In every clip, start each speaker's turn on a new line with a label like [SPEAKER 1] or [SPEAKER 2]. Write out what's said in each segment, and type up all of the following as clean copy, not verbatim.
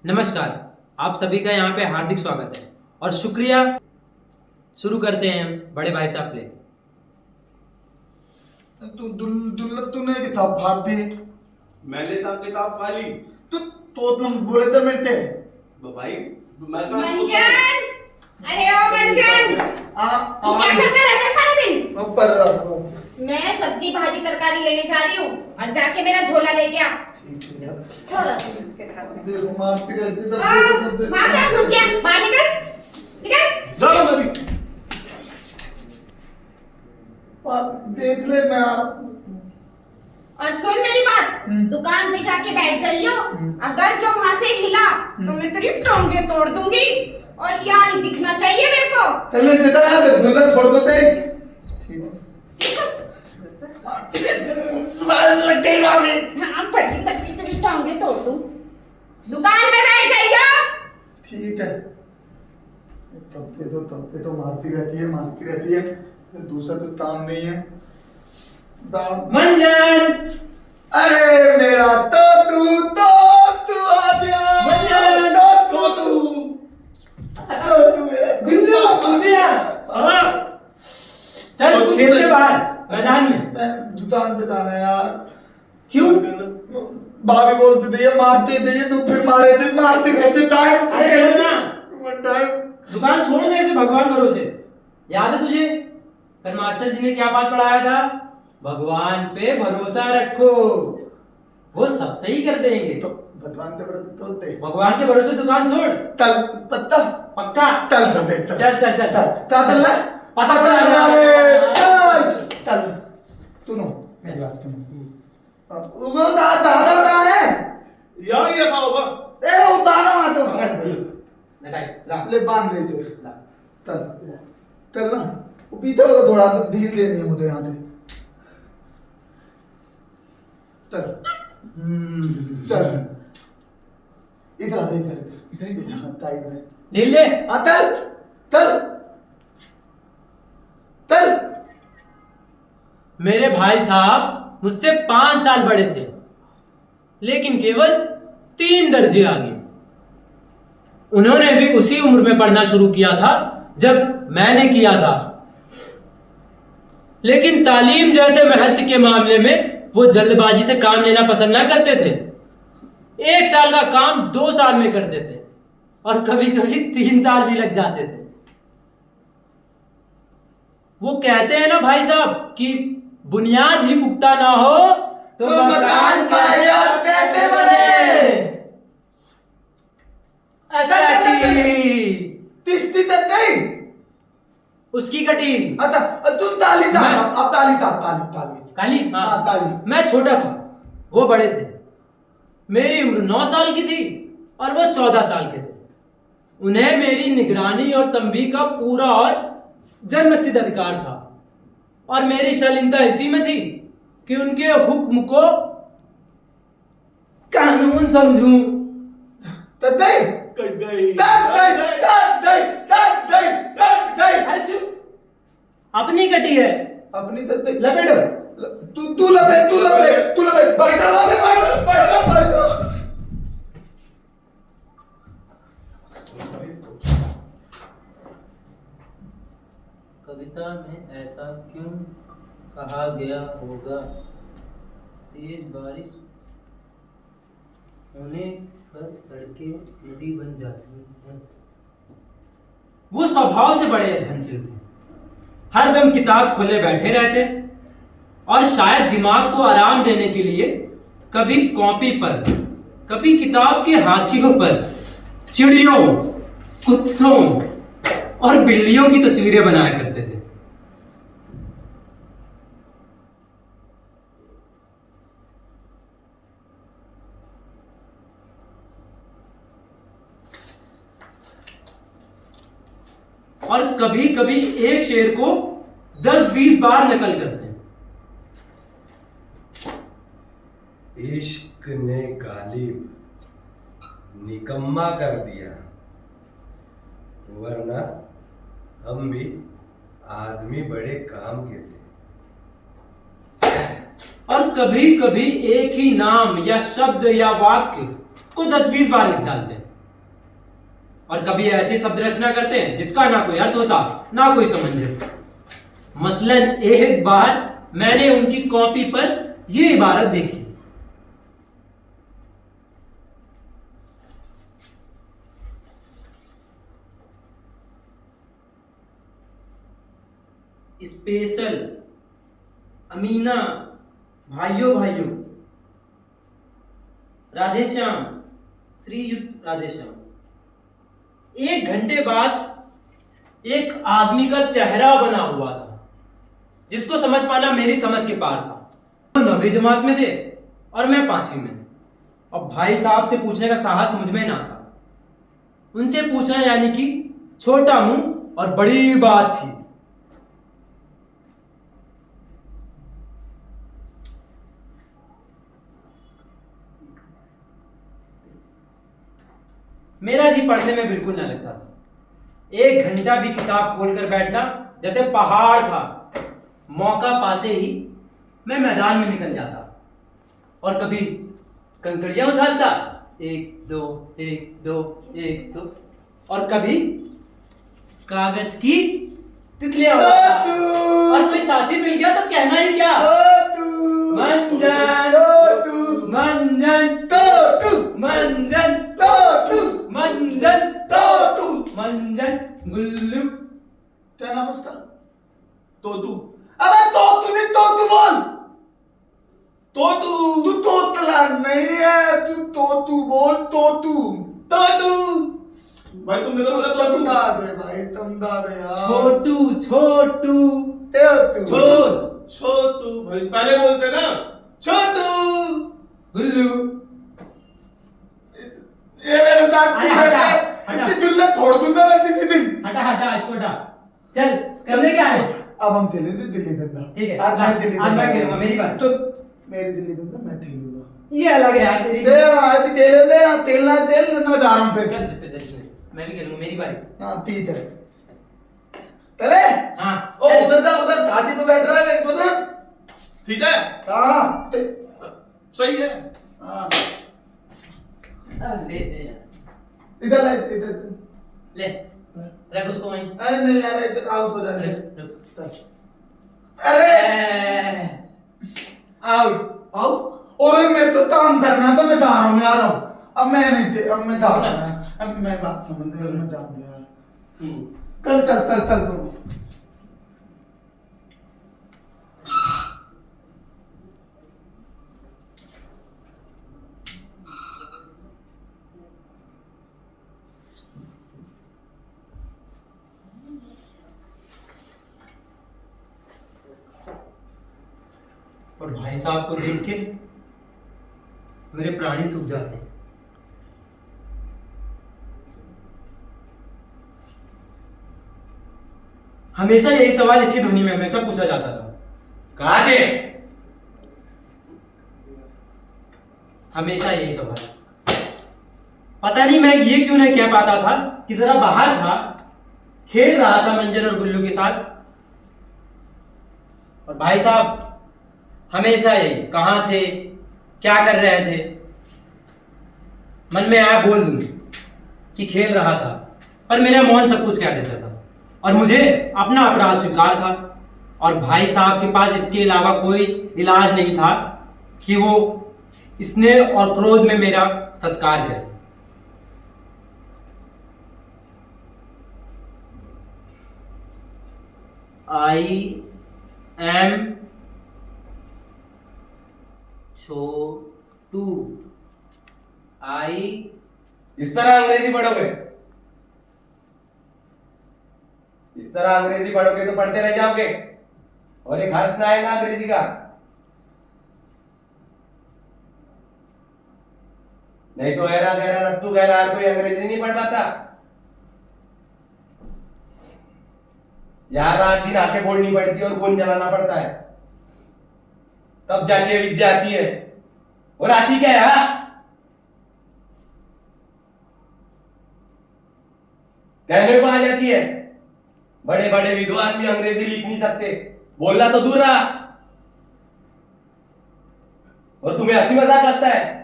[SPEAKER 1] नमस्कार, आप सभी का यहाँ पे हार्दिक स्वागत है और शुक्रिया। शुरू करते हैं हम बड़े भाई साहब प्ले।
[SPEAKER 2] तूने किताब फाड़ दी।
[SPEAKER 3] मैंने किताब फाड़ी।
[SPEAKER 2] तो तुम बोले थे मेरे थे
[SPEAKER 3] भाई मैं
[SPEAKER 4] मंजन, अरे ओ मंजन, तू क्या करते रहता है सारा दिन?
[SPEAKER 2] ऊपर
[SPEAKER 4] मैं सब्जी भाजी तरकारी लेने जा रही हूँ और जाके मेरा झोला लेके आ।
[SPEAKER 2] ठीक है
[SPEAKER 4] थोड़ा सा इसके साथ में।
[SPEAKER 2] देखो मारती रहती तो
[SPEAKER 4] वहाँ क्या घुस गया? बाहर निकल, निकल।
[SPEAKER 3] जाओ मैं भी।
[SPEAKER 2] देख ले मैं
[SPEAKER 4] और सुन मेरी बात, दुकान पे जाके बैठ जाइयो। अगर जो वहाँ से हिला तो मैं तेरी टांगे तोड़ दूंगी और यहाँ ही दिखना चाहिए मेरे को।
[SPEAKER 2] चल निकल आ दुल्हन छोड़ दो तेरी। ठीक है मार लग गई मामी।
[SPEAKER 4] हाँ पट्टी तक तेरी टांगे तोड़ दूं। दुकान पे बैठ जाइयो।
[SPEAKER 2] ठीक है तब पे तो मारती रहती है दूसरा तो काम नहीं है
[SPEAKER 1] मंजन,
[SPEAKER 2] अरे मेरा तो तू आ गया
[SPEAKER 1] मंजन,
[SPEAKER 2] तो तू मेरा
[SPEAKER 1] बिल्लू, बिल्लिया। चल तू खेलने बाहर मैदान में।
[SPEAKER 2] मैं दुकान पे जाना है यार।
[SPEAKER 1] क्यों?
[SPEAKER 2] भाभी बोलते थे ये मारते थे ये तू फिर मारते रहते टाइम
[SPEAKER 1] अरे खेलना।
[SPEAKER 2] टाइम
[SPEAKER 1] दुकान छोड़ दे ऐसे भगवान भरोसे। याद है तुझे कल मास्टर जी ने क्या बात पढ़ाया था? भगवान पे भरोसा रखो, वो सब सही कर देंगे।
[SPEAKER 2] तो भगवान के बड़े तो होते
[SPEAKER 1] भगवान के भरोसे दुकान छोड़।
[SPEAKER 2] तल पत्ता
[SPEAKER 1] पक्का?
[SPEAKER 2] चल चल
[SPEAKER 1] चल चल चल
[SPEAKER 2] चल
[SPEAKER 1] पता
[SPEAKER 2] चल सुनो मेरी बात सुनो वो दाना कहाँ है
[SPEAKER 3] यहाँ ही रखा होगा।
[SPEAKER 2] ए वो दाना वहाँ तो ले बांध ले इसे चल ना वो पीछे होगा थोड़ा ढील देनी है मुझे यहाँ से चल इधर
[SPEAKER 1] ढील दे।
[SPEAKER 2] हाँ चल
[SPEAKER 1] मेरे भाई साहब मुझसे 5 साल बड़े थे, लेकिन केवल 3 दर्जे आगे। उन्होंने भी उसी उम्र में पढ़ना शुरू किया था जब मैंने किया था, लेकिन तालीम जैसे महत्व के मामले में वो जल्दबाजी से काम लेना पसंद ना करते थे। 1 साल का काम 2 साल में करते थे और कभी कभी 3 साल भी लग जाते थे। वो कहते हैं ना भाई साहब कि बुनियाद ही पुख्ता ना हो तो मकान
[SPEAKER 2] कैसे बने। तीसरी तक गई
[SPEAKER 1] उसकी कटी।
[SPEAKER 2] अच्छा तू ताली अब ताली
[SPEAKER 1] काली
[SPEAKER 2] हाँ ताली।
[SPEAKER 1] मैं छोटा था, वो बड़े थे। मेरी उम्र 9 साल की थी और वो 14 साल के थे। उन्हें मेरी निगरानी और तंबीह का पूरा और जन्मसिद्ध अधिकार था और मेरी शालीनता इसी में थी कि उनके हुक्म को कानून समझूं। अपनी कटी है,
[SPEAKER 2] अपनी तत्ते
[SPEAKER 1] लपेटो।
[SPEAKER 2] तू लपेट भाई
[SPEAKER 1] कविता में ऐसा क्यों कहा गया होगा? तेज बारिश होने पर सड़कें नदी बन जाती हैं। वो स्वभाव से बड़े अध्ययनशील थे, हरदम किताब खोले बैठे रहते और शायद दिमाग को आराम देने के लिए कभी कॉपी पर, कभी किताब के हाशियों पर चिड़ियों, कुत्तों और बिल्लियों की तस्वीरें बनाया करते थे। और कभी कभी एक शेर को 10-20 बार नकल करते हैं।
[SPEAKER 3] इश्क ने गालिब निकम्मा कर दिया, वरना हम भी आदमी बड़े काम के थे।
[SPEAKER 1] और कभी कभी एक ही नाम या शब्द या वाक्य को 10-20 बार लिख डालते हैं। और कभी ऐसी शब्द रचना करते हैं जिसका ना कोई अर्थ होता, ना कोई समंजस। मसलन एक बार मैंने उनकी कॉपी पर यह इबारत देखी, स्पेशल अमीना भाइयों भाइयों, राधेश्याम, श्रीयुक्त राधेश्याम। 1 घंटे बाद एक आदमी का चेहरा बना हुआ था जिसको समझ पाना मेरी समझ के पार था। वो 9वीं जमात में थे और मैं 5वीं में। अब भाई साहब से पूछने का साहस मुझ में ना था। उनसे पूछना यानी कि छोटा मुंह और बड़ी बात थी। मेरा जी पढ़ने में बिल्कुल ना लगता था। 1 घंटा भी किताब खोलकर बैठना जैसे पहाड़ था। मौका पाते ही मैं मैदान में निकल जाता और कभी कंकड़ियां उछालता, 1 2 1 2 1 2, और कभी कागज की तितलियां उड़ाता। और कोई साथी मिल गया तो कहना ही क्या। मंजन मंजन मंजन मंजन मंजन गुल्लू।
[SPEAKER 2] क्या नाम उसका? तोतू। अबे तोतू नहीं, तोतू बोल। तोतू। तू तोतला नहीं है, तू तोतू बोल। तोतू तोतू।
[SPEAKER 5] भाई तुमने तो बोला तोतू।
[SPEAKER 2] तमदा दे भाई, तमदा दे यार।
[SPEAKER 1] छोटू छोटू
[SPEAKER 2] तोतू।
[SPEAKER 5] छोटू भाई पहले बोलते ना।
[SPEAKER 1] छोटू गुल्लू।
[SPEAKER 2] ये मेरे दांत
[SPEAKER 1] अरे
[SPEAKER 2] टूट
[SPEAKER 1] हटा,
[SPEAKER 2] गए।
[SPEAKER 1] हटा।
[SPEAKER 2] इतनी दुल्ले फोड़ दूंगा मैं किसी दिन।
[SPEAKER 1] हटा हटा इसको हटा। चल करने क्या है?
[SPEAKER 2] अब हम खेलेंगे दिल्ली दंगा।
[SPEAKER 1] ठीक है,
[SPEAKER 2] आज मैं दिल्ली
[SPEAKER 1] आज मैं
[SPEAKER 2] दंगा
[SPEAKER 1] खेलूंगा, मेरी बात।
[SPEAKER 2] तो मेरी दिल्ली दंगा मैं खेलूंगा।
[SPEAKER 1] ये अलग है यार तेरी।
[SPEAKER 2] तेरा आज खेले ले, तेलना तेल ना जा रहा हूं फिर।
[SPEAKER 1] चल चल चल, मैं भी खेलूंगा, मेरी बारी।
[SPEAKER 2] हां ठीक है। चले।
[SPEAKER 1] हाँ
[SPEAKER 2] ओ उधर जा, उधर छाती पे बैठ रहा है उधर।
[SPEAKER 5] ठीक है
[SPEAKER 2] हां
[SPEAKER 5] सही है।
[SPEAKER 2] हां
[SPEAKER 1] ले ले
[SPEAKER 2] इधर ले, इधर
[SPEAKER 1] ले रख उसको वहीं।
[SPEAKER 2] अरे नहीं यार, इधर आउट हो जाने
[SPEAKER 1] रुक, रुक।
[SPEAKER 2] चल। अरे
[SPEAKER 1] आउट।
[SPEAKER 2] आउट। और मेरे तो काम करना था, मैं जा रहा हूँ यार। अब मैं नहीं थे, अब मैं जा रहा हूँ। अब मैं बात समझ रहा हूँ, मैं जा रहा हूँ यार। चल चल चल चल तू।
[SPEAKER 1] और भाई साहब को देख के मेरे प्राणी सूख जाते हैं। हमेशा यही सवाल इसी ध्वनि में हमेशा पूछा जाता था,
[SPEAKER 3] कहा थे?
[SPEAKER 1] हमेशा यही सवाल। पता नहीं मैं ये क्यों नहीं कह पाता था कि जरा बाहर था, खेल रहा था मंजन और गुल्लू के साथ। और भाई साहब हमेशा यही, कहां थे, क्या कर रहे थे। मन में आया बोल दूं कि खेल रहा था, पर मेरा मौन सब कुछ कह देता था। और मुझे अपना अपराध स्वीकार था और भाई साहब के पास इसके अलावा कोई इलाज नहीं था कि वो स्नेह और क्रोध में मेरा सत्कार करे। आई एम छोटू। आई
[SPEAKER 3] इस तरह अंग्रेजी पढ़ोगे? इस तरह अंग्रेजी पढ़ोगे तो पढ़ते रह जाओगे और एक हर्फ ना आएगा अंग्रेजी का। नहीं तो ऐरा गहरा नत्तू गहरा हर कोई अंग्रेजी नहीं पढ़ पाता। यहां रात दिन आंखें फोड़नी पड़ती है और खून जलाना पड़ता है, तब जाके विद्या आती है। और आती क्या है? कहने को आ जाती है। बड़े बड़े विद्वान भी अंग्रेजी लिख नहीं सकते, बोलना तो दूर रहा। और तुम्हें हंसी मजाक लगता है।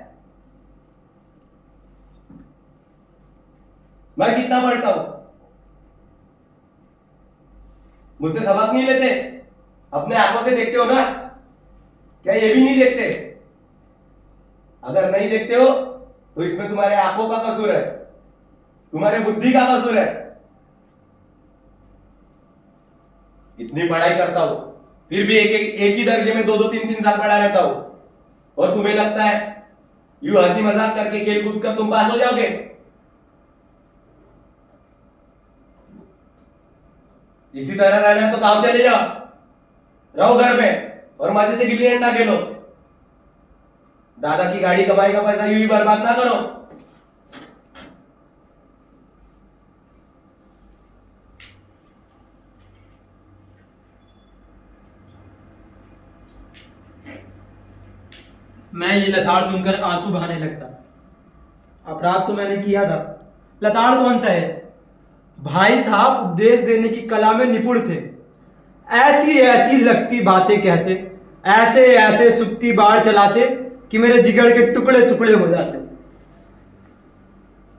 [SPEAKER 3] मैं कितना पढ़ता हूं? मुझसे सबक नहीं लेते? अपने आंखों से देखते हो ना? क्या ये भी नहीं देखते? अगर नहीं देखते हो तो इसमें तुम्हारे आंखों का कसूर है, तुम्हारे बुद्धि का कसूर है। इतनी पढ़ाई करता हूं फिर भी एक ही दर्जे में 2-2, 3-3 साल पढ़ा रहता हूं, और तुम्हें लगता है यूं हंसी मजाक करके खेल कूद कर तुम पास हो जाओगे? इसी तरह रहना है तो गांव चले जाओ, रहो घर में और मजे से गिल्ली डंडा खेलो। दादा की गाड़ी कमाई का पैसा यूं ही बर्बाद ना करो।
[SPEAKER 1] मैं ये लताड़ सुनकर आंसू बहाने लगता। अपराध तो मैंने किया था, लताड़ कौन सा है? भाई साहब उपदेश देने की कला में निपुण थे। ऐसी ऐसी लगती बातें कहते, ऐसे ऐसे सुक्ति बाढ़ चलाते कि मेरे जिगर के टुकड़े टुकड़े हो जाते।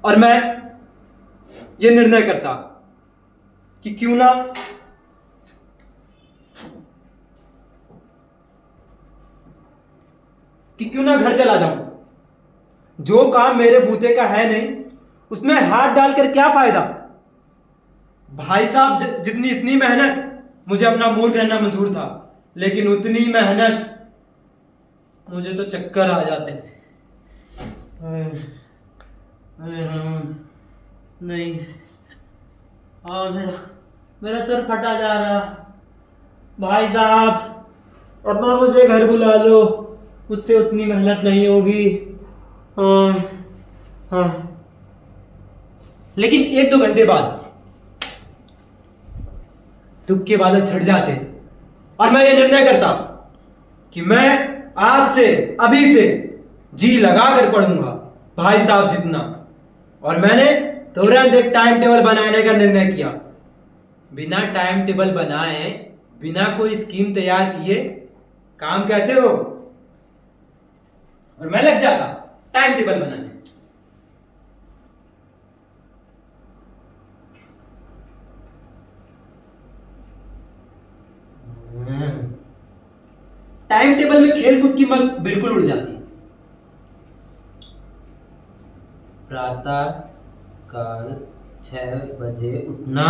[SPEAKER 1] और मैं ये निर्णय करता कि क्यों ना घर चला जाऊं। जो काम मेरे बूते का है नहीं उसमें हाथ डालकर क्या फायदा। भाई साहब जितनी इतनी मेहनत, मुझे अपना मूर्ख रहना मंजूर था, लेकिन उतनी मेहनत मुझे तो चक्कर आ जाते थे। नहीं, मेरा सर फटा जा रहा। भाई साहब अपना मुझे घर बुला लो, मुझसे उतनी मेहनत नहीं होगी। हाँ। लेकिन 1-2 घंटे बाद दुख के बादल छट जाते और मैं ये निर्णय करता कि मैं आज से, अभी से जी लगा कर पढ़ूंगा भाई साहब जितना। और मैंने तुरंत एक टाइम टेबल बनाने का निर्णय किया। बिना टाइम टेबल बनाए, बिना कोई स्कीम तैयार किए काम कैसे हो? और मैं लग जाता टाइम टेबल बनाने। टाइम टेबल में खेल कूद की मत बिल्कुल उड़ जाती। प्रातः काल 6 बजे उठना,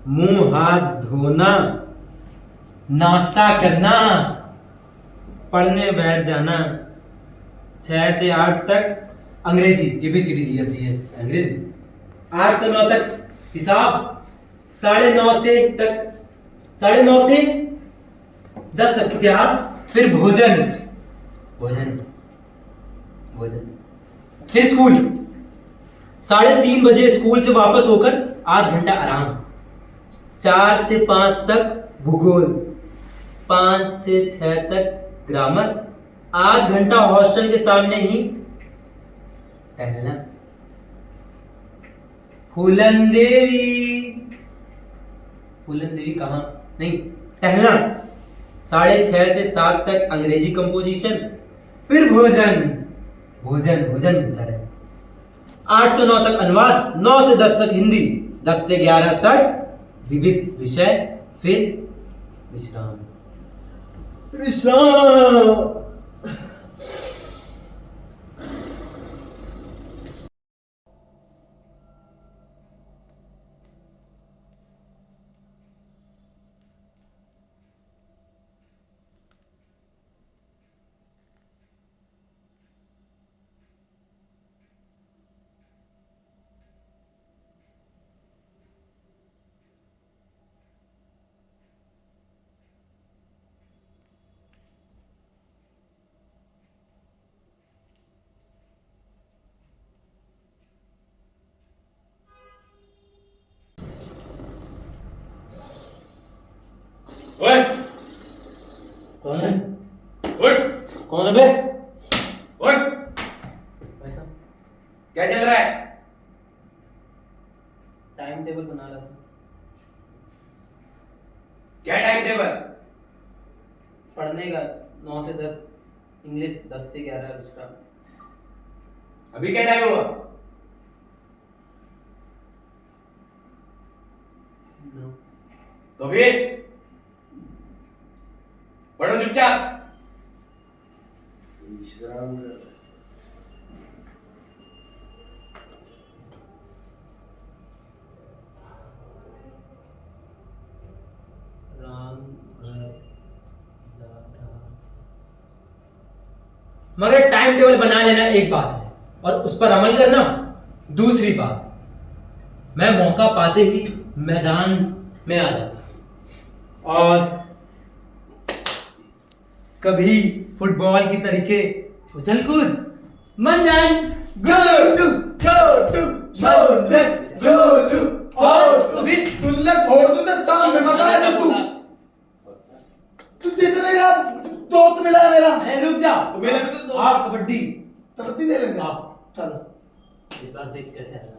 [SPEAKER 1] मुंह हाथ धोना, नाश्ता करना, पढ़ने बैठ जाना। 6 से 8 तक अंग्रेजी, ABCD अंग्रेजी। 8 से 9 तक हिसाब। 9:30 से 10 तक इतिहास। फिर भोजन। फिर स्कूल। 3:30 बजे स्कूल से वापस होकर आध घंटा आराम। 4 से 5 तक भूगोल। 5 से 6 तक ग्रामर। आध घंटा हॉस्टल के सामने ही टहलना। फूलन देवी कहाँ? नहीं, टहलना। 6:30 से 7 तक अंग्रेजी कंपोजिशन। फिर भोजन मिलता रहे। 8 से 9 तक अनुवाद। 9 से 10 तक हिंदी। 10 से 11 तक विविध विषय। फिर विश्राम।
[SPEAKER 3] ओए,
[SPEAKER 1] कौन है?
[SPEAKER 3] उठ,
[SPEAKER 1] कौन है बे?
[SPEAKER 3] उठ।
[SPEAKER 1] ऐसा
[SPEAKER 3] क्या चल रहा है?
[SPEAKER 1] टाइम टेबल बना रहा था।
[SPEAKER 3] क्या टाइम टेबल?
[SPEAKER 1] पढ़ने का। 9 से 10 इंग्लिश, 10 से 11 विश्राम।
[SPEAKER 3] अभी क्या टाइम हुआ? तो फिर पढ़ो चुपचाप।
[SPEAKER 5] विश्राम कर।
[SPEAKER 1] राम घर जा रहा। मगर टाइम टेबल बना लेना एक बात है और उस पर अमल करना दूसरी बात। मैं मौका पाते ही मैदान में आ जाता और कभी फुटबॉल की तरीके उछल कूद मंजन
[SPEAKER 2] छोटू छोटू छोटू छोटू
[SPEAKER 1] और कभी
[SPEAKER 2] तुल्ले फोड़ दूंगा सामने मत आया तू जितने रात दोस्त मिला है मेरा
[SPEAKER 1] अरे रुक जा।
[SPEAKER 5] मेरे भी तो दोस्त-
[SPEAKER 1] आप कबड्डी
[SPEAKER 2] तबती दे लेंगे
[SPEAKER 1] आओ।
[SPEAKER 2] चलो
[SPEAKER 1] इस बार देख कैसे आएगा।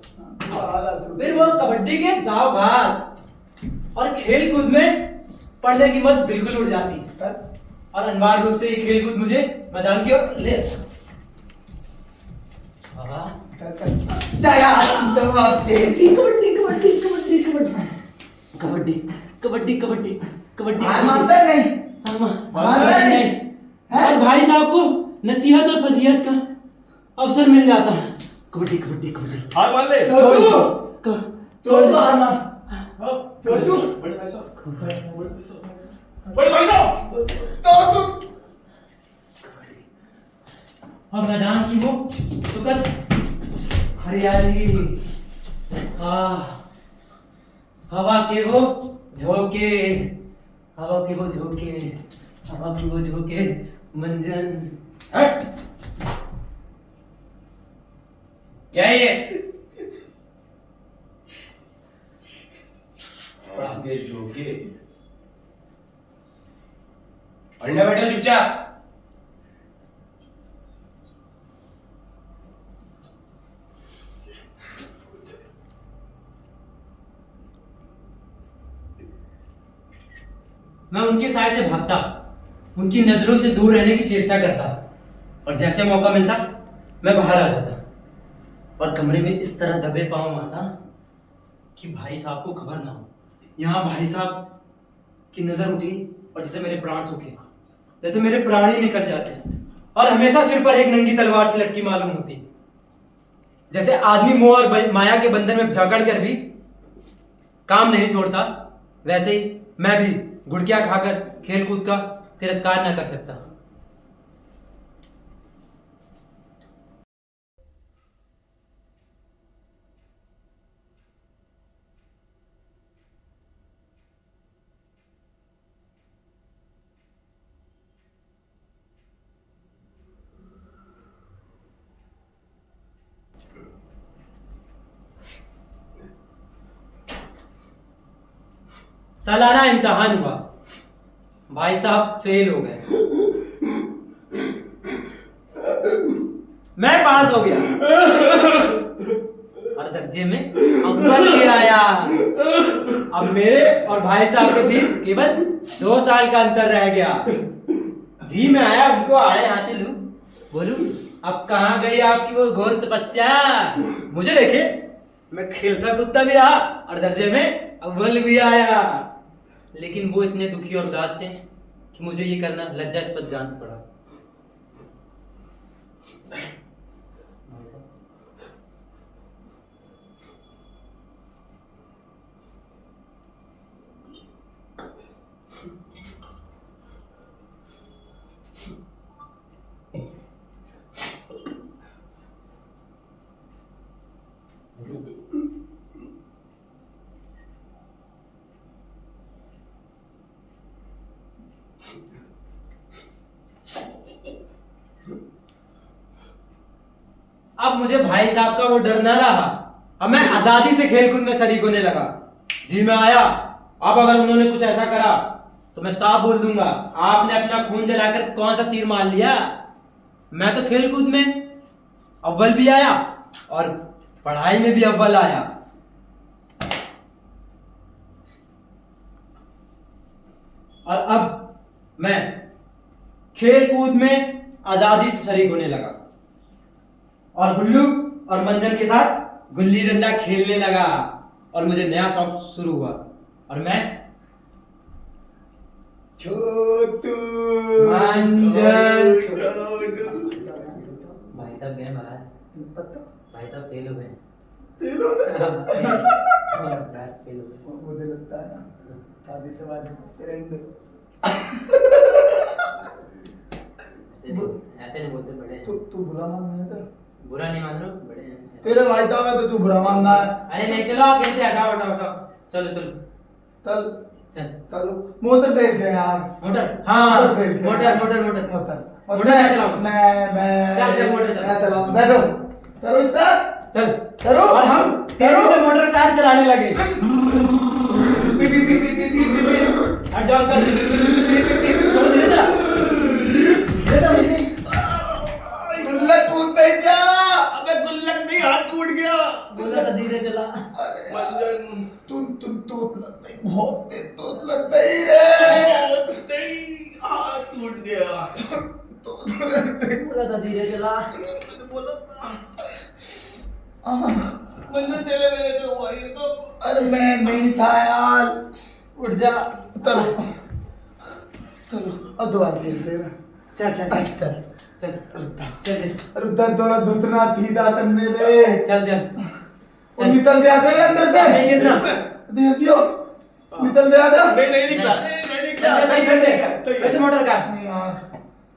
[SPEAKER 2] फिर
[SPEAKER 1] फिर वो कबड्डी के दाव भाग और खेल कूद में पढ़ने की मत बिल्कुल उड़ जाती और अनिवार्य रूप से ये खेल कूद मुझे मैदान की ओर ले जाता। वाह,
[SPEAKER 2] कबड्डी कबड्डी कबड्डी कबड्डी
[SPEAKER 1] कबड्डी कबड्डी कबड्डी कबड्डी
[SPEAKER 2] हार मानता है नहीं
[SPEAKER 1] हाँ,
[SPEAKER 2] मानता है नहीं है?
[SPEAKER 1] और भाई साहब को नसीहत और फजीहत का अवसर मिल जाता है। कबड्डी कबड्डी कबड्डी
[SPEAKER 5] हार मान ले।
[SPEAKER 2] छोटू छोटू हार मान
[SPEAKER 5] हाँ,
[SPEAKER 2] छोटू
[SPEAKER 5] बड़े भाई साहब, बड़े भाई साहब, बड़े भाई साहब।
[SPEAKER 2] तो तू
[SPEAKER 1] और मैदान की वो सुखद हरियाली हवा के वो झोंके हवा के वो झोंके हवा के वो झोंके मंजन
[SPEAKER 3] हट। क्या है ये? आगे जोगे पढ़ने बैठो चुपचाप।
[SPEAKER 1] मैं उनके साय से भागता, उनकी नजरों से दूर रहने की चेष्टा करता और जैसे मौका मिलता मैं बाहर आ जाता और कमरे में इस तरह दबे पांव आता कि भाई साहब को खबर ना हो। यहाँ भाई साहब की नजर उठी और जैसे मेरे प्राण सूखे, जैसे मेरे प्राण ही निकल जाते और हमेशा सिर पर एक नंगी तलवार से लटकी मालूम होती। जैसे आदमी मोह और माया के बंधन में जकड़ कर भी काम नहीं छोड़ता, वैसे ही मैं भी गुड़किया खाकर खेल कूद का तिरस्कार न कर सकता। सालाना इम्तिहान हुआ, भाई साहब फेल हो गए, मैं पास हो गया और दर्जे में अव्वल भी आया। अब मेरे और भाई साहब के बीच केवल 2 साल का अंतर रह गया। जी मैं आया उनको आड़े हाथे लूं, बोलूं अब कहाँ गई आपकी वो घोर तपस्या। मुझे देखे मैं खेलता कूदता भी रहा और दर्जे में अव्वल भी आया, लेकिन वो इतने दुखी और उदास थे कि मुझे ये करना लज्जास्पद जान पड़ा। अब मुझे भाई साहब का वो डर न रहा। अब मैं आजादी से खेलकूद में शरीक होने लगा। जी मैं आया, अब अगर उन्होंने कुछ ऐसा करा तो मैं साफ बोल दूंगा, आपने अपना खून जलाकर कौन सा तीर मार लिया। मैं तो खेलकूद में अव्वल भी आया और पढ़ाई में भी अव्वल आया। और अब मैं खेल कूद में आजादी से शरीक होने लगा और गुल्लू और मंजन के साथ गुल्ली डंडा खेलने लगा और मुझे नया शौक शुरू हुआ और मैं
[SPEAKER 2] छोटू
[SPEAKER 1] मंजन।
[SPEAKER 2] छोटू
[SPEAKER 1] भाई तब गए बाहर,
[SPEAKER 2] पता
[SPEAKER 1] भाई तब फेल हो गए।
[SPEAKER 2] फेल हो गए
[SPEAKER 1] फेल हो गए।
[SPEAKER 2] मुझे लगता है ना शादी के बाद तेरे अंदर
[SPEAKER 1] ऐसे नहीं बोलते, बड़े हैं।
[SPEAKER 2] तू बुरा मान रहा है क्या?
[SPEAKER 1] बुरा नहीं मान रहा, बड़े हैं।
[SPEAKER 2] तेरे भाई साहब है तो तू बुरा मानना है।
[SPEAKER 1] अरे नहीं, चलो आप खेलते, हटाओ हटाओ हटाओ, चलो चलो
[SPEAKER 2] चल
[SPEAKER 1] चल।
[SPEAKER 2] चलो मोटर देखते हैं यार।
[SPEAKER 1] मोटर, हाँ
[SPEAKER 2] मोटर देखते हैं।
[SPEAKER 1] Motor motor motor
[SPEAKER 2] motor
[SPEAKER 1] motor मैं चलाऊं।
[SPEAKER 2] मैं
[SPEAKER 1] चल चल मोटर चल।
[SPEAKER 2] मैं चलाऊं। बैठो करो स्टार्ट।
[SPEAKER 1] चल
[SPEAKER 2] करो
[SPEAKER 1] और हम तेजी से मोटर कार चलाने लगे। P P P P P P P P. हट जाओ uncle. P P P P. थोड़ा धीरे चला। धीरे चला।
[SPEAKER 2] गुल्लक कूदते जा। अबे गुल्लक नहीं, हाथ टूट गया।
[SPEAKER 1] बोला था धीरे चला।
[SPEAKER 2] अरे तुम लगता ही बहुत तेज तो लगता ही रे।
[SPEAKER 5] हाथ टूट गया।
[SPEAKER 1] बोला था धीरे चला।
[SPEAKER 5] बोला था मंजन तेरे मेरे तो हुआ ये तो।
[SPEAKER 2] अरे मैं नहीं था यार।
[SPEAKER 1] उठ जा।
[SPEAKER 2] चलो चलो अब दोबारा खेलते हैं।
[SPEAKER 1] चल चल चल
[SPEAKER 2] चल
[SPEAKER 1] चल
[SPEAKER 2] रुद्दा
[SPEAKER 1] चल चल
[SPEAKER 2] रुद्दा थोड़ा धुतना थी दातन में दे।
[SPEAKER 1] चल चल
[SPEAKER 2] वो निकल गया तेरे अंदर से।
[SPEAKER 1] नहीं गिरना।
[SPEAKER 2] दे दियो निकल गया था।
[SPEAKER 5] नहीं निकला, नहीं निकला।
[SPEAKER 1] चल चल चल चल। वैसे मोटर कार
[SPEAKER 2] नहीं यार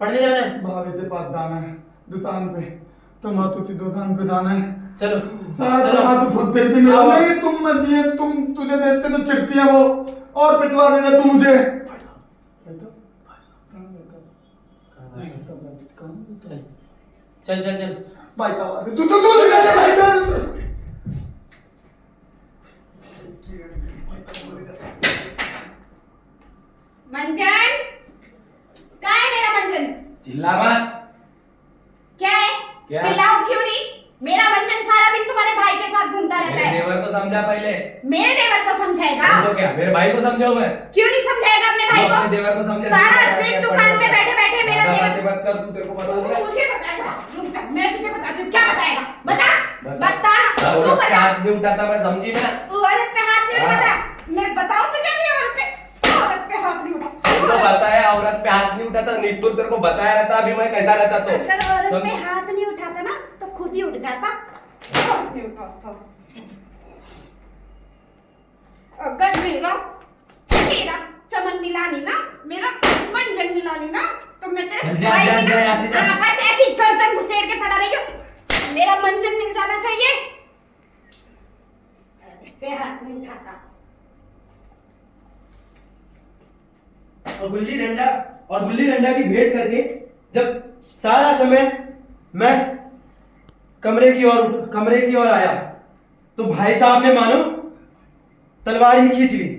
[SPEAKER 1] पढ़ने जाना है।
[SPEAKER 2] भाभी के पास जाना है दुकान पे। तुम हाथों की दुकान पे जाना है।
[SPEAKER 1] चलो
[SPEAKER 2] सारा
[SPEAKER 1] चलो।
[SPEAKER 2] हाथ खुद देती नहीं।
[SPEAKER 1] आओ।
[SPEAKER 2] नहीं तुम मत दिए, तुम तुझे देते तो चिढ़ती है वो और पिटवा देना तू मुझे।
[SPEAKER 1] चल चल चल चल।
[SPEAKER 2] भाई साहब तू निकल जा भाई साहब।
[SPEAKER 4] मंजन, कहाँ है मेरा मंजन?
[SPEAKER 3] चिल्ला मत।
[SPEAKER 4] क्या है?
[SPEAKER 3] क्या?
[SPEAKER 4] चिल्लाओ क्यों नहीं? मेरा मंजन सारा दिन तुम्हारे भाई के साथ घूमता रहता
[SPEAKER 3] मेरे
[SPEAKER 4] है।
[SPEAKER 3] देवर को समझा पहले।
[SPEAKER 4] मेरे देवर को समझाएगा?
[SPEAKER 3] तो क्या मेरे भाई को समझाऊं मैं?
[SPEAKER 4] क्यों नहीं समझाएगा अपने भाई
[SPEAKER 3] वो
[SPEAKER 4] को?
[SPEAKER 3] अपने देवर को समझा।
[SPEAKER 4] सारा दिन दुकान पे बैठे बैठे मेरा
[SPEAKER 3] ज्यादा
[SPEAKER 4] देवर
[SPEAKER 3] बातें मत कर, तू तेरे को बता दूंगा।
[SPEAKER 4] मुझे बताएगा। रुक जा, मैं तुझे बताती हूँ। क्या बताएगा? बता
[SPEAKER 3] बता।
[SPEAKER 4] बता तू
[SPEAKER 3] औरत पे
[SPEAKER 4] बता।
[SPEAKER 3] हाथ नहीं उठाता, मैं समझी ना।
[SPEAKER 4] औरत पे हाथ नहीं
[SPEAKER 3] हाँ।
[SPEAKER 4] उठाता। मैं बताऊँ तुझे भी औरत पे हाथ नहीं उठाता।
[SPEAKER 3] तुमको बताया औरत पे हाथ नहीं उठाता। नीतपुर तेरे को बताया रहता अभी मैं कैसा रहता तो।
[SPEAKER 4] अगर औरत पे
[SPEAKER 3] समझ-
[SPEAKER 4] हाथ नहीं उठाता ना तो खुद ही उठ जाता। हाथ नहीं उठाता। अगर मेरा चमन मिलानी ना, मेरा मंजन मिलानी ना, तो मैं तेरे
[SPEAKER 3] जा,
[SPEAKER 4] भाई
[SPEAKER 3] जा,
[SPEAKER 4] की
[SPEAKER 3] जा,
[SPEAKER 4] ना-
[SPEAKER 3] यहाँ से जा।
[SPEAKER 4] हाँ, बस ऐसी गर्दन घुसेड़ के पड़ा रही हूँ। मेरा मंजन मिल जाना चाहिए। पे हाथ नहीं उठाता।
[SPEAKER 1] और गुल्ली डंडा की भेंट करके जब सारा समय मैं कमरे की ओर आया तो भाई साहब ने मानो तलवार ही खींच ली।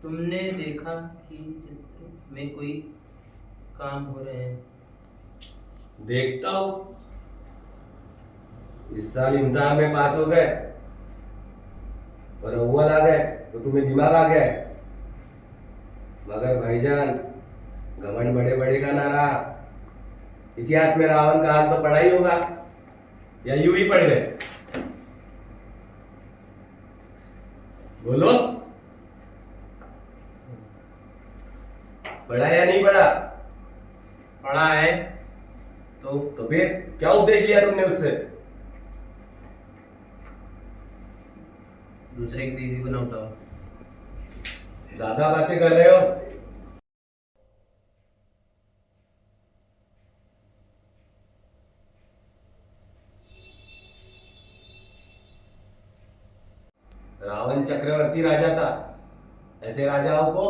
[SPEAKER 1] तुमने देखा कि चित्र में कोई काम हो रहे हैं?
[SPEAKER 3] देखता हूँ। इस साल इम्तिहान में पास हो गए और अव्वल आ गए तो तुम्हें दिमाग आ गया है। मगर भाईजान घमंड बड़े बड़े का ना रहा। इतिहास में रावण का हाल तो पढ़ा ही होगा या यूं ही पढ़ गए? बोलो, पढ़ा या नहीं पढ़ा?
[SPEAKER 1] पढ़ा है।
[SPEAKER 3] तो फिर क्या उपदेश लिया तुमने उससे?
[SPEAKER 1] दूसरे की बीवी को ना उठाओ।
[SPEAKER 3] ज्यादा बातें कर रहे हो। रावण चक्रवर्ती राजा था। ऐसे राजाओं को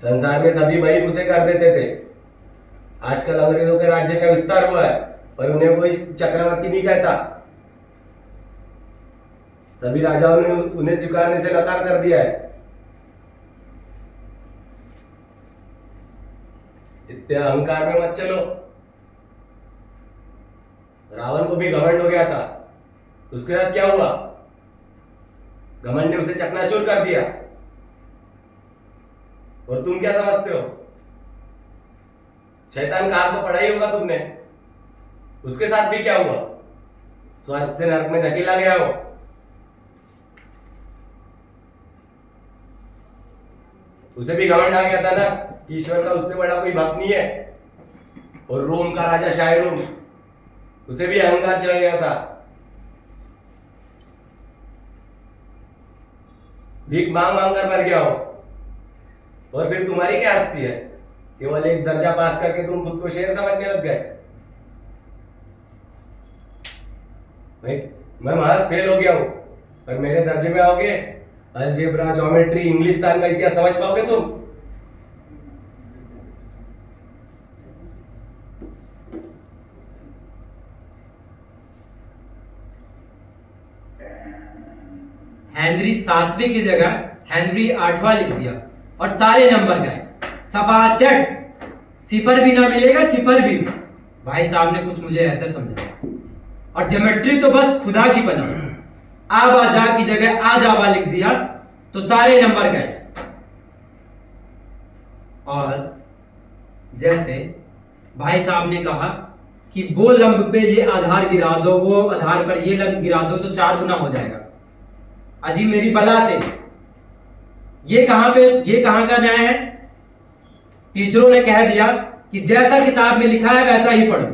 [SPEAKER 3] संसार में सभी भाई उसे कर देते थे। आजकल अंग्रेजों के राज्य का विस्तार हुआ है पर उन्हें कोई चक्रवर्ती नहीं कहता। सभी राजाओं ने उन्हें स्वीकारने से नकार कर दिया है। इतने अहंकार में मत चलो। रावण को भी घमंड हो गया था, उसके साथ क्या हुआ? घमंड ने उसे चकनाचूर कर दिया। और तुम क्या समझते हो? शैतान का हाथ तो पढ़ा ही होगा तुमने। उसके साथ भी क्या हुआ? स्वर्ग से नरक में धकेला गया हो। उसे भी घमंड आ गया था ना कि ईश्वर का उससे बड़ा कोई भक्त नहीं है। और रोम का राजा शायरोम, उसे भी अहंकार चढ़ गया था। भीख मांग मांग कर मर गया हो। और फिर तुम्हारी क्या हस्ती है? केवल एक दर्जा पास करके तुम खुद को शेर समझने लग गए। भाई मैं महज फेल हो गया हूं, पर मेरे दर्जे में आओगे, अलजेब्रा, ज्योमेट्री, इंग्लिस्तान का इतिहास समझ पाओगे तुम?
[SPEAKER 1] हेनरी 7वें की जगह हेनरी 8वां लिख दिया और सारे नंबर गए। सफाचट, सिफर भी ना मिलेगा, सिफर भी। भाई साहब ने कुछ मुझे ऐसे समझाया। और ज्योमेट्री तो बस खुदा की बना। आ बाजा की जगह आ जावा लिख दिया तो सारे नंबर गए। और जैसे भाई साहब ने कहा कि वो लंब पे ये आधार गिरा दो, वो आधार पर ये लंब गिरा दो तो 4 गुना हो जाएगा। अजी मेरी बला से ये कहां का न्याय है? टीचरों ने कह दिया कि जैसा किताब में लिखा है वैसा ही पढ़ो,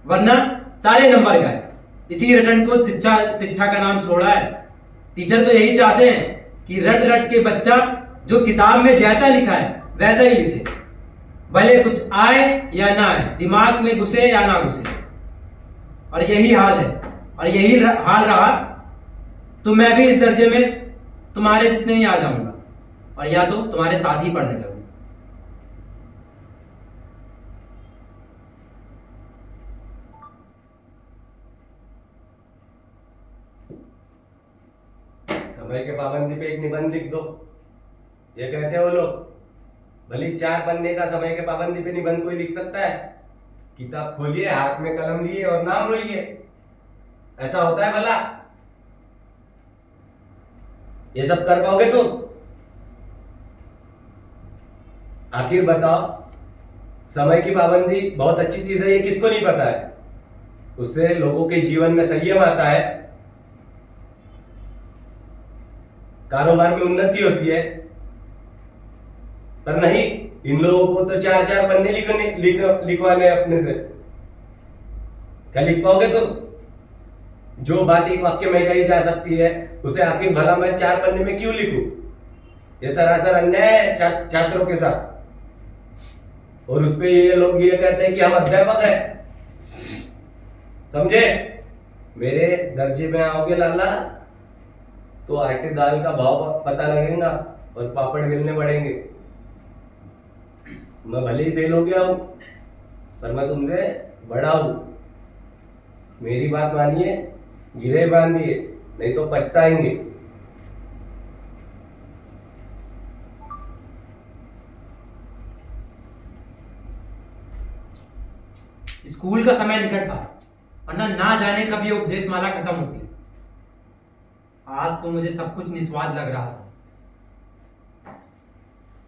[SPEAKER 1] वरना सारे नंबर गए। इसी रटन को शिक्षा का नाम छोड़ा है। टीचर तो यही चाहते हैं कि रट रट के बच्चा जो किताब में जैसा लिखा है वैसा ही लिखे, भले कुछ आए या ना आए, दिमाग में घुसे या ना घुसे। और यही हाल है, और यही हाल रहा तो मैं भी इस दर्जे में तुम्हारे जितने ही आ जाऊंगा, और या तो तुम्हारे साथ ही पढ़ने लगूंगा।
[SPEAKER 3] समय के पाबंदी पे एक निबंध लिख दो। ये कहते हैं वो लोग, भली 4 पन्ने का समय के पाबंदी पे निबंध कोई लिख सकता है? किताब खोलिए, हाथ में कलम लिए और नाम रोइए। ऐसा होता है भला? ये सब कर पाओगे तुम? आखिर बताओ, समय की पाबंदी बहुत अच्छी चीज है, ये किसको नहीं पता है? उससे लोगों के जीवन में संयम आता है, कारोबार में उन्नति होती है। पर नहीं, इन लोगों को तो 4-4 पन्ने लिखवाने अपने से। क्या लिख पाओगे तुम? जो बात एक वाक्य में कही जा सकती है उसे आखिर भला मैं 4 पन्ने में क्यों लिखूं? ये सरासर अन्याय है छात्रों के साथ। और उसपे ये लोग ये कहते हैं कि हम अध्यापक हैं। समझे? मेरे दर्जे में आओगे लाला तो आटे दाल का भाव पता लगेगा और पापड़ मिलने पड़ेंगे। मैं भले ही फेल हो गया हूं, पर मैं तुमसे बड़ा हूं। मेरी बात मानिए, गिरे बांधिए, नहीं तो पछताएंगे।
[SPEAKER 1] स्कूल का समय निकट था, वरना ना जाने कब ये उपदेश माला खत्म होती। आज तो मुझे सब कुछ निस्वाद लग रहा था।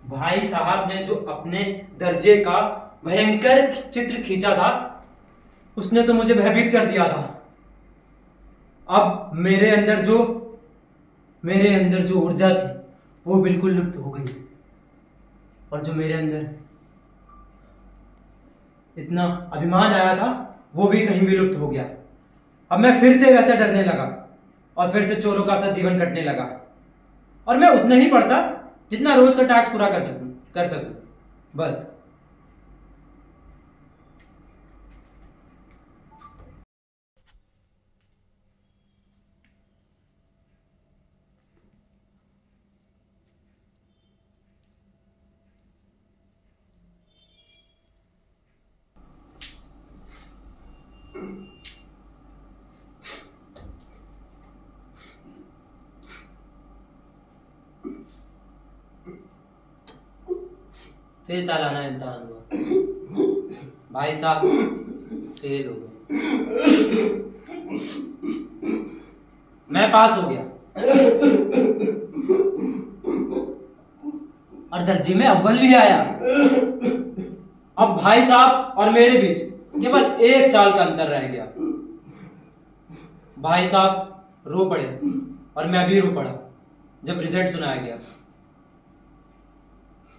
[SPEAKER 1] भाई साहब ने जो अपने दर्जे का भयंकर चित्र खींचा था उसने तो मुझे भयभीत कर दिया था। अब मेरे अंदर जो ऊर्जा थी वो बिल्कुल लुप्त हो गई, और जो मेरे अंदर इतना अभिमान आया था वो भी कहीं भी लुप्त हो गया। अब मैं फिर से वैसा डरने लगा और फिर से चोरों का सा जीवन कटने लगा। और मैं उतना ही पढ़ता जितना रोज का टास्क पूरा कर सकूं, बस। फिर सालाना इम्तिहान हुआ। भाई साहब फेल हो गए। मैं पास हो गया और दर्जे में अव्वल भी आया। अब भाई साहब और मेरे बीच केवल 1 साल का अंतर रह गया। भाई साहब रो पड़े और मैं भी रो पड़ा जब रिजल्ट सुनाया गया।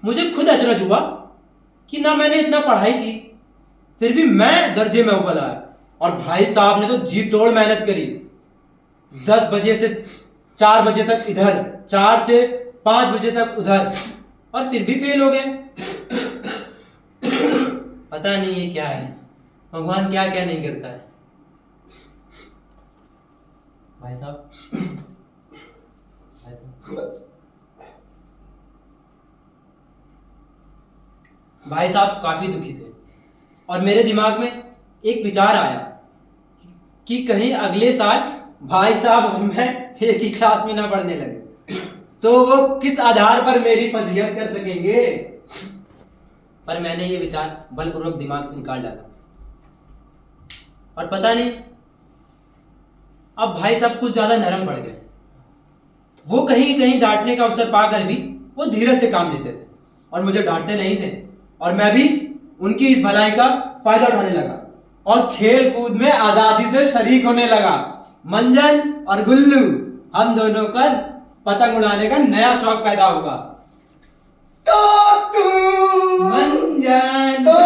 [SPEAKER 1] मुझे खुद अचरज हुआ कि ना मैंने इतना पढ़ाई की फिर भी मैं दर्जे में अव्वल आया, और भाई साहब ने तो जी तोड़ मेहनत करी। 10 बजे से 4 बजे तक इधर, 4 से 5 बजे तक उधर, और फिर भी फेल हो गए। पता नहीं ये क्या है, भगवान क्या क्या नहीं करता है। भाई साहब, भाई साहब काफी दुखी थे और मेरे दिमाग में एक विचार आया कि कहीं अगले साल भाई साहब और मैं एक ही क्लास में ना पढ़ने लगे तो वो किस आधार पर मेरी फजीहत कर सकेंगे। पर मैंने ये विचार बलपूर्वक दिमाग से निकाल डाला और पता नहीं अब भाई साहब कुछ ज्यादा नरम पड़ गए। वो कहीं कहीं डांटने का अवसर पाकर भी वो धीरज से काम लेते थे और मुझे डांटते नहीं थे, और मैं भी उनकी इस भलाई का फायदा उठाने लगा और खेल कूद में आजादी से शरीक होने लगा। मंजन और गुल्लू, हम दोनों का पतंग उड़ाने का नया शौक पैदा हुआ।
[SPEAKER 2] तो तू
[SPEAKER 1] मंजन
[SPEAKER 2] तो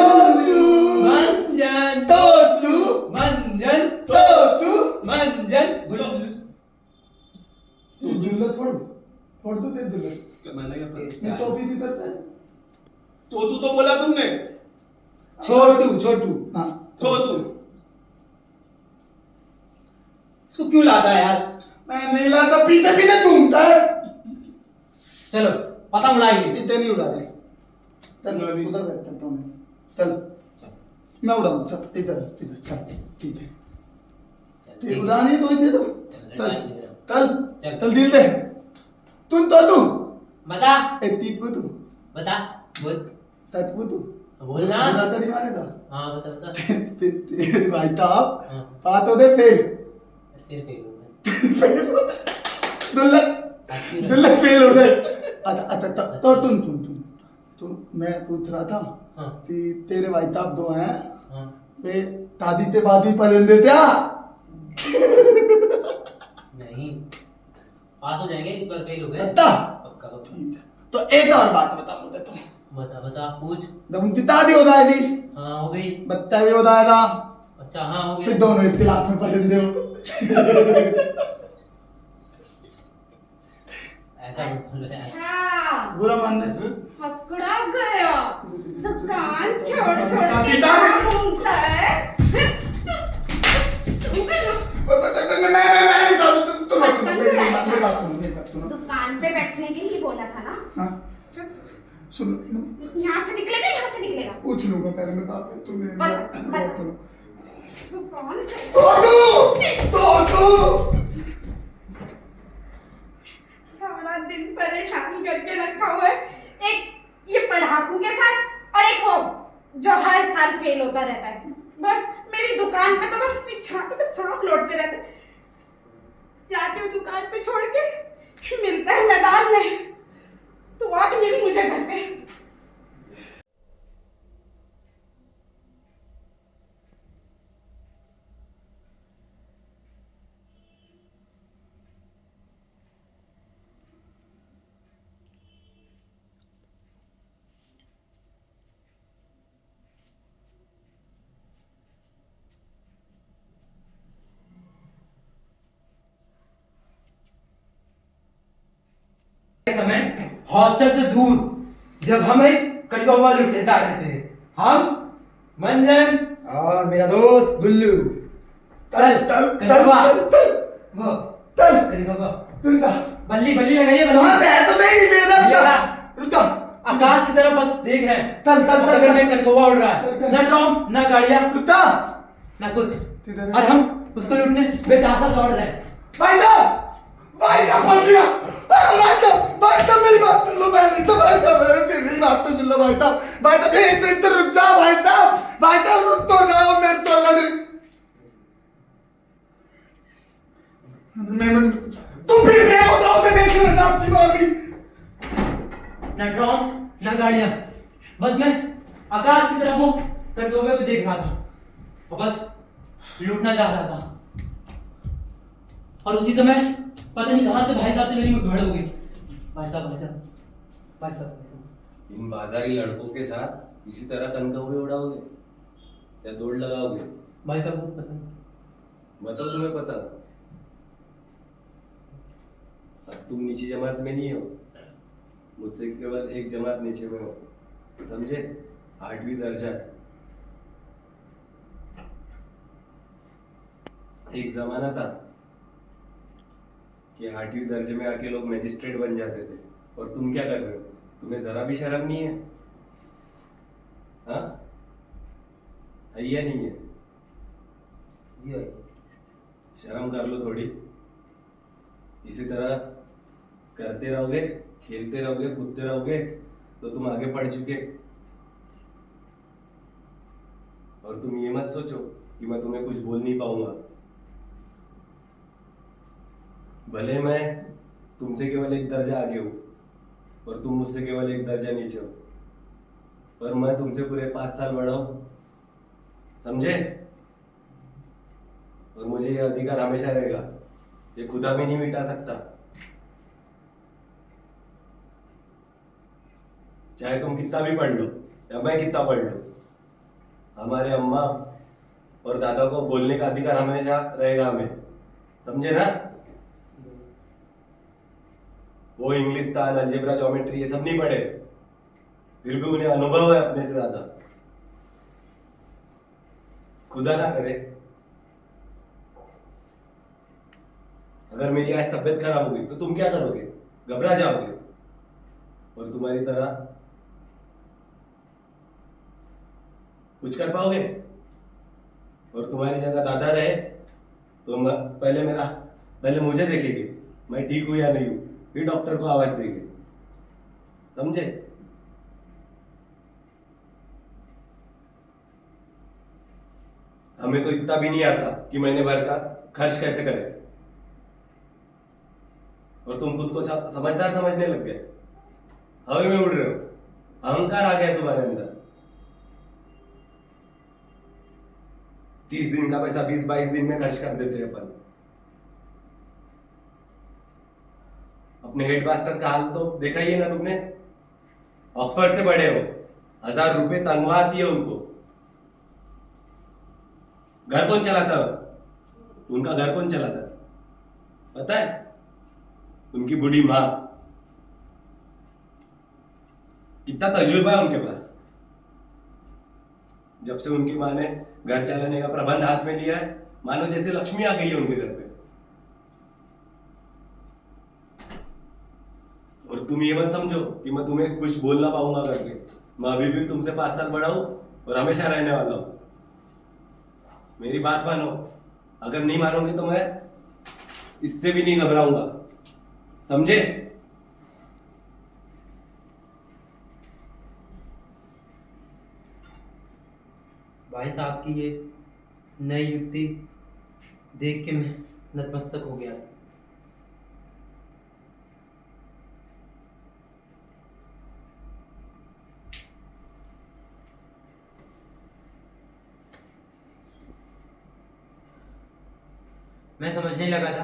[SPEAKER 2] तू
[SPEAKER 1] मंजन
[SPEAKER 2] तो तू
[SPEAKER 1] मंजन
[SPEAKER 2] तो तू
[SPEAKER 1] मंजन गुल्लू।
[SPEAKER 2] तू दुल्ला फोड़ दो दे दुल्ला।
[SPEAKER 5] मैंने क्या कहा?
[SPEAKER 2] मैं तो भी दी करता है।
[SPEAKER 5] तो तू तो बोला तुमने।
[SPEAKER 1] छोटू
[SPEAKER 2] हाँ
[SPEAKER 5] तो तू
[SPEAKER 1] इसको क्यों लाता है यार?
[SPEAKER 2] मैं नहीं लाता, पीते पीते घूमता है।
[SPEAKER 1] चलो पतंग उड़ाएंगे।
[SPEAKER 2] पीते नहीं उड़ा रहे। चल
[SPEAKER 5] मैं भी-
[SPEAKER 2] उधर बैठ चलता हूँ। चल मैं उड़ाऊँ। चल इधर इधर चल पीते ते उड़ानी तो इधर तो चल चल
[SPEAKER 1] चल।
[SPEAKER 2] चल दिल दे। तू तो तू
[SPEAKER 1] बता
[SPEAKER 2] ए तीत तू
[SPEAKER 1] बता बोल
[SPEAKER 2] तत्व तू
[SPEAKER 1] बोलना।
[SPEAKER 2] बुरा तो नहीं माने था।
[SPEAKER 1] हाँ बता बता।
[SPEAKER 2] तेरे भाई साहब
[SPEAKER 1] हाँ।
[SPEAKER 2] बात हो दे फेल
[SPEAKER 1] फिर फेल हो गया।
[SPEAKER 2] दुल्ला फेल हो गए। तो तुम मैं पूछ रहा था
[SPEAKER 1] हाँ।
[SPEAKER 2] कि तेरे भाई साहब 2 हैं
[SPEAKER 1] हाँ।
[SPEAKER 2] वे दादी ते बादी पलंदे क्या
[SPEAKER 1] नहीं पास हो जाएंगे, इस बार फेल हो गए।
[SPEAKER 2] बता
[SPEAKER 1] पक्का पक्का।
[SPEAKER 2] ठीक है तो एक और बात बता मुझे तुम
[SPEAKER 1] बता बता पूछ।
[SPEAKER 2] उनकी दादी हो जाएगी
[SPEAKER 1] हाँ हो गई।
[SPEAKER 2] बत्ता भी हो जाएगा,
[SPEAKER 1] अच्छा हाँ हो
[SPEAKER 2] फिर
[SPEAKER 1] गया।
[SPEAKER 2] दोनों इख्तिलाफ में पलंदे हो।
[SPEAKER 1] ऐसा मत बोलो यार।
[SPEAKER 4] अच्छा
[SPEAKER 2] बुरा मानने
[SPEAKER 4] पकड़ा गया। दुकान छोड़ छोड़
[SPEAKER 2] हाँ,
[SPEAKER 4] के
[SPEAKER 2] पिता ने-
[SPEAKER 4] घूमता है। तुम भी दुकान पे बैठने के लिए बोला था ना।
[SPEAKER 2] सुन
[SPEAKER 4] यहाँ से निकलेगा, यहाँ से निकलेगा।
[SPEAKER 2] पूछ लूंगा पहले मैं बात तुमने
[SPEAKER 4] बस। दुकान सारा दिन परेशान करके रखा हुआ है। एक ये पढ़ाकू के साथ और एक वो जो हर साल फेल होता रहता है। बस मेरी दुकान पे तो बस छाते पे सांप लौटते रहते हैं। जाती हूँ दुकान पे छोड़ के, मिलता है मैदान में। तो आज मिल मुझे घर पे।
[SPEAKER 1] समय हॉस्टल से दूर जब हमें कलकौवा लुटने जा रहे थे, हम मंजन और मेरा दोस्त गुल्लू चल कलकौवा वो कलकौवा बल्ली बल्ली लगाइए आकाश की तरफ बस देख रहे हैं। अगर में कलकौवा उड़ रहा है, ना ड्रोन ना गाड़ियां ना कुछ, और हम उसको लूटने बेतासा दौड़ रहे हैं।
[SPEAKER 2] भाई का बोल दिया। भाई साहब मेरी बात सुन लो। मैं नहीं तो भाई साहब मेरी बात तो सुन लो भाई साहब एक मिनट रुक जाओ भाई साहब रुक तो जाओ मेरे तो अल्लाह मैं तुम फिर मैं होता होते देख लेना आपकी भाभी।
[SPEAKER 1] ना ड्रोन ना गाड़ियां, बस मैं आकाश की तरफ हूँ कटोवे को देख रहा था और बस लूटना चाह रहा था। और उसी समय पता नहीं कहां से भाई साहब से मेरी मुठभेड़ हो गई। भाई साहब भाई साहब भाई साहब भाई साहब,
[SPEAKER 3] इन बाजारी लड़कों के साथ इसी तरह कनकौवे उड़ाओगे या दौड़ लगाओगे?
[SPEAKER 1] भाई साहब को पता नहीं।
[SPEAKER 3] बताओ, तुम्हें पता? अब तुम नीची जमात में नहीं हो, मुझसे केवल एक जमात नीचे में हो, समझे? 8वीं दर्जा है। एक जमाना था कि 8वीं दर्जे में आके लोग मैजिस्ट्रेट बन जाते थे, और तुम क्या कर रहे हो? तुम्हें जरा भी शर्म नहीं है? हाँ, है या नहीं है?
[SPEAKER 1] जी भाई।
[SPEAKER 3] शर्म कर लो थोड़ी। इसी तरह करते रहोगे, खेलते रहोगे, कूदते रहोगे तो तुम आगे बढ़ चुके। और तुम ये मत सोचो कि मैं तुम्हें कुछ बोल नहीं पाऊंगा। भले मैं तुमसे केवल एक दर्जा आगे हूं और तुम मुझसे केवल एक दर्जा नीचे हो, पर मैं तुमसे पूरे 5 साल बड़ा हूं, समझे? और मुझे ये अधिकार हमेशा रहेगा, ये खुदा भी नहीं मिटा सकता। चाहे तुम कितना भी पढ़ लो या मैं कितना पढ़ लूं, हमारे अम्मा और दादा को बोलने का अधिकार हमेशा रहेगा हमें, समझे ना? वो इंग्लिश था, अलजेब्रा, ज्योमेट्री ये सब नहीं पढ़े, फिर भी उन्हें अनुभव है अपने से ज्यादा। खुदा ना करे अगर मेरी आज तबीयत खराब हो गई तो तुम क्या करोगे? घबरा जाओगे और तुम्हारी तरह कुछ कर पाओगे? और तुम्हारी जगह दादा रहे तो पहले मुझे देखेंगे मैं ठीक हूं या नहीं हूं, फिर डॉक्टर को आवाज देंगे, समझे? हमें तो इतना भी नहीं आता कि महीने भर का खर्च कैसे करें, और तुम खुद को समझदार समझने लग गए, हवा में उड़ रहे हो, अहंकार आ गया तुम्हारे अंदर। 30 दिन का पैसा 20-22 दिन में खर्च कर देते हैं अपन। अपने हेडमास्टर का हाल तो देखा ही है ना तुमने, ऑक्सफोर्ड से पढ़े हो, 1000 रुपए तनख्वाह आती है उनको। घर कौन चलाता है? उनका घर कौन चलाता है पता है? उनकी बूढ़ी माँ। कितना तजुर्बा है उनके पास। जब से उनकी माँ ने घर चलाने का प्रबंध हाथ में लिया है, मानो जैसे लक्ष्मी आ गई है उनके घर पे। और तुम ये मत समझो कि मैं तुम्हें कुछ बोल ना पाऊंगा करके। मैं अभी भी तुमसे 5 साल बड़ा हूं और हमेशा रहने वाला हूं। मेरी बात मानो, अगर नहीं मानोगे तो मैं इससे भी नहीं घबराऊंगा, समझे?
[SPEAKER 1] भाई साहब की ये नई युक्ति देख के मैं नतमस्तक हो गया। मैं समझने लगा था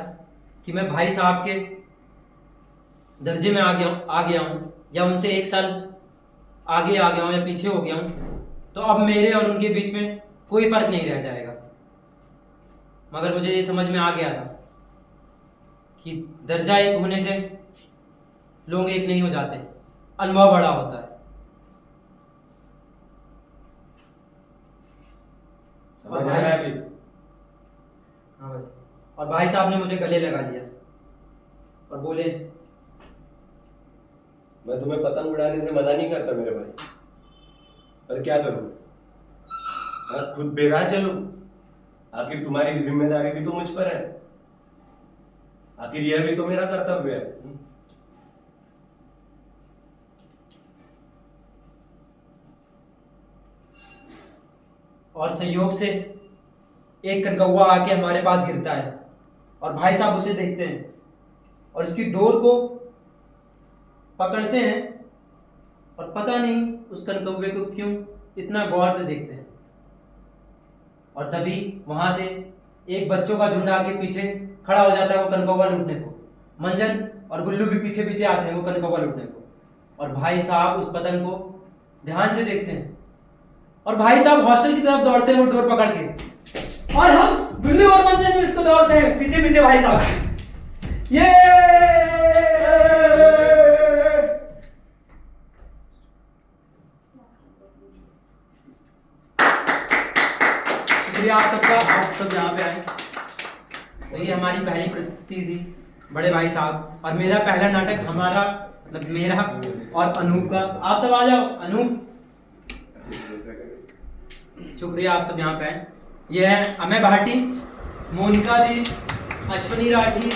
[SPEAKER 1] कि मैं भाई साहब के दर्जे में आ गया हूँ या उनसे 1 साल आगे आ गया हूँ या पीछे हो गया हूँ, तो अब मेरे और उनके बीच में कोई फर्क नहीं रह जाएगा। मगर मुझे ये समझ में आ गया था कि दर्जा एक होने से लोग एक नहीं हो जाते, अनुभव बड़ा होता है।
[SPEAKER 3] समझ आ रहा है अभी?
[SPEAKER 1] हाँ भाई। और भाई साहब ने मुझे गले लगा लिया और बोले,
[SPEAKER 3] मैं तुम्हें पतंग उड़ाने से मना नहीं करता मेरे भाई, पर क्या करूं? मैं खुद बेराह चलूं? आखिर तुम्हारी जिम्मेदारी भी तो मुझ पर है, आखिर यह भी तो मेरा कर्तव्य है।
[SPEAKER 1] और संयोग से एक कनकौवा आके हमारे पास गिरता है और भाई साहब उसे देखते हैं और इसकी डोर को पकड़ते हैं और पता नहीं उस कनकौवे को क्यों इतना गौर से देखते हैं। और तभी वहां से एक बच्चों का झुंड आके पीछे खड़ा हो जाता है वो कनकौवा लूटने को। मंजन और गुल्लू भी पीछे पीछे आते हैं वो कनकौवा लूटने को। और भाई साहब उस पतंग को ध्यान से देखते हैं और भाई साहब हॉस्टल की तरफ दौड़ते हैं वो डोर पकड़ के। और हम गुल्लू और मंजन भी इसको दौड़ते हैं पीछे पीछे भाई साहब। ये शुक्रिया आप सबका, आप सब यहाँ पे आए। तो ये हमारी पहली प्रस्तुति थी बड़े भाई साहब और मेरा पहला नाटक हमारा मतलब मेरा और अनूप का। आप सब आ जाओ। अनूप, शुक्रिया आप सब यहाँ पे आए। ये है अमय भाटी, मोनिका दी, अश्वनी राठी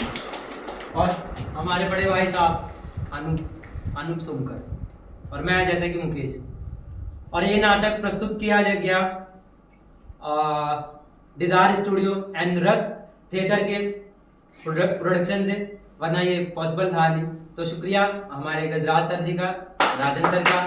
[SPEAKER 1] और हमारे बड़े भाई साहब अनूप सोमकर और मैं जैसे कि मुकेश। और ये नाटक प्रस्तुत किया गया डिजायर स्टूडियो एंड रस थिएटर के प्रोडक्शन से, वरना ये पॉसिबल था नहीं। तो शुक्रिया हमारे गजराज सर जी का, राजन सर का।